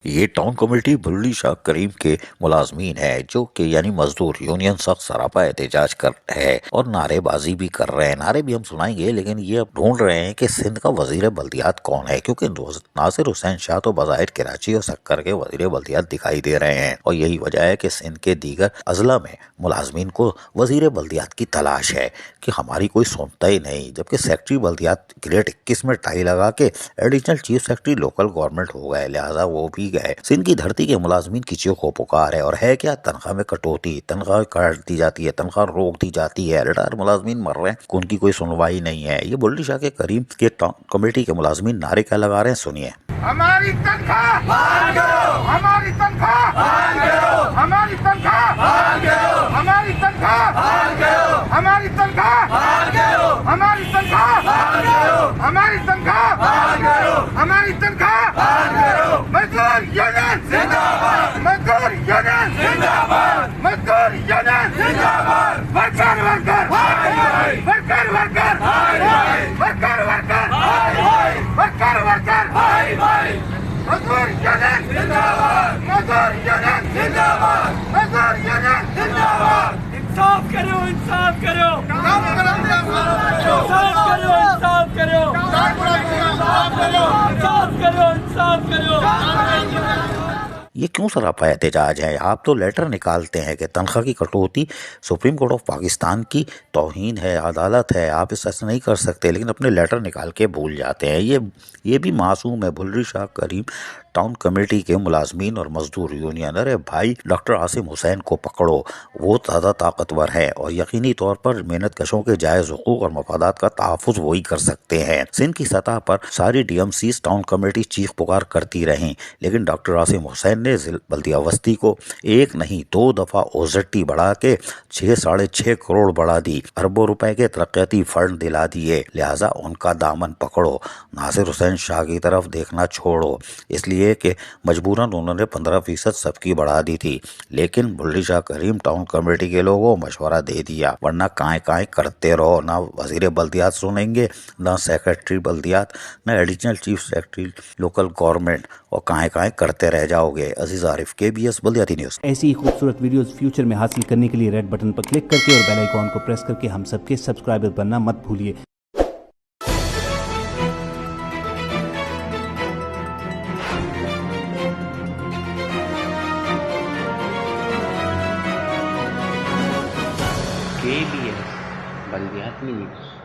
ये town committee बुल्ली शाह करीम के मुलाजमीन है जो कि यानी मजदूर यूनियन सख्त सरापा एहतजाज कर रहे हैं और नारेबाजी भी कर रहे हैं। नारे भी हम सुनाएंगे, लेकिन ये अब ढूंढ रहे हैं कि सिंध का वजीर बल्दियात कौन है, क्योंकि नासिर हुसैन शाह तो बज़ाहिर कराची और सक्कर के वजीर बल्दियात दिखाई दे रहे हैं और यही वजह है कि सिंध के दीगर अजला में मुलाजमीन को वजीर बल्दियात की तलाश है कि हमारी कोई सुनता ही नहीं। जबकि सेक्रेटरी बल्दियात ग्रेड 21 में टाई लगा के additional chief secretary local government हो गए, लिहाजा वो भी गए। सिंध की धरती के मुलाजमीन की चीखों पुकार है और है क्या, तनख्वाह में कटौती, तनख्वाह काट दी जाती है, तनख्वाह रोक दी जाती है, रिटायर मुलाजमीन मर रहे हैं, उनकी कोई सुनवाई नहीं है। ये बुल्ली शाह के करीम के कमेटी के मुलाजमीन नारे क्या लगा रहे हैं, सुनिए। हमारी तनख्वाह बहाल करो, हमारी तनख्वाह बहाल करो, हमारी तनख्वाह बहाल करो, हमारी तनख्वाह बहाल करो, हमारी तनख्वाह बहाल करो, हमारी तनख्वाह बहाल करो, हमारी तनख्वाह बहाल करो, हमारी तनख्वाह बहाल करो। मजदूर यूनियन जिंदाबाद, मजदूर यूनियन जिंदाबाद, मजदूर यूनियन जिंदाबाद। वर्कर वर्कर हाय हाय, वर्कर वर्कर हाय हाय, वर्कर वर्कर हाय हाय, वर्कर वर्कर हाय हाय। मजदूर यूनियन जिंदाबाद, मजदूर यूनियन जिंदाबाद, मजदूर यूनियन जिंदाबाद। इंसाफ करो, इंसाफ करो, इंसाफ करो, इंसाफ करो, इंसाफ करो, इंसाफ करो, इंसाफ करो, इंसाफ करो। ये क्यों सरापा एहतजाज है? आप तो लेटर निकालते हैं कि तनख्वाह की कटौती सुप्रीम कोर्ट ऑफ पाकिस्तान की तौहीन है, अदालत है, आप इस ऐसा नहीं कर सकते, लेकिन अपने लेटर निकाल के भूल जाते हैं। ये भी मासूम है। बुल्ली शाह करीम टाउन कमेटी के मुलाजमीन और मजदूर यूनियन, अरे भाई डॉक्टर आसिम हुसैन को पकड़ो, वो ज़्यादा ताकतवर है और यकीनी तौर पर मेहनत कशों के जायज़ हुकूक और मफादात का तहफ़्फ़ुज़ वही कर सकते हैं। सिंध की सतह पर सारी DMCs टाउन कमेटी चीख पुकार करती रहीं, लेकिन डॉक्टर आसिम हुसैन ने बल्दियावस्ती को एक नहीं 2 दफ़ा OZT बढ़ा के 6-6.5 करोड़ बढ़ा दी, अरबों रुपए के तरक्याती फंड दिला दिए। लिहाजा उनका दामन पकड़ो, नासिर हुसैन शाह की तरफ देखना छोड़ो। इसलिए कि मजबूरन उन्होंने 15% सबकी बढ़ा दी थी, लेकिन बुल्ली शाह करीम टाउन कमेटी के लोगों मशवरा दे दिया, वरना काएं करते रहो। ना वजीर बल्दियात सुनेंगे, ना सेक्रेटरी बल्दियात, ना additional chief secretary local government, और काएं करते रह जाओगे। अजीज आरिफ, KBS बल्दियाती न्यूज़। ऐसी ही खूबसूरत वीडियोस फ्यूचर में हासिल करने के लिए रेड बटन पर क्लिक करके और बेल आइकॉन को प्रेस करके हम सबके सब्सक्राइबर बनना मत भूलिए। KBS Baldiyat news.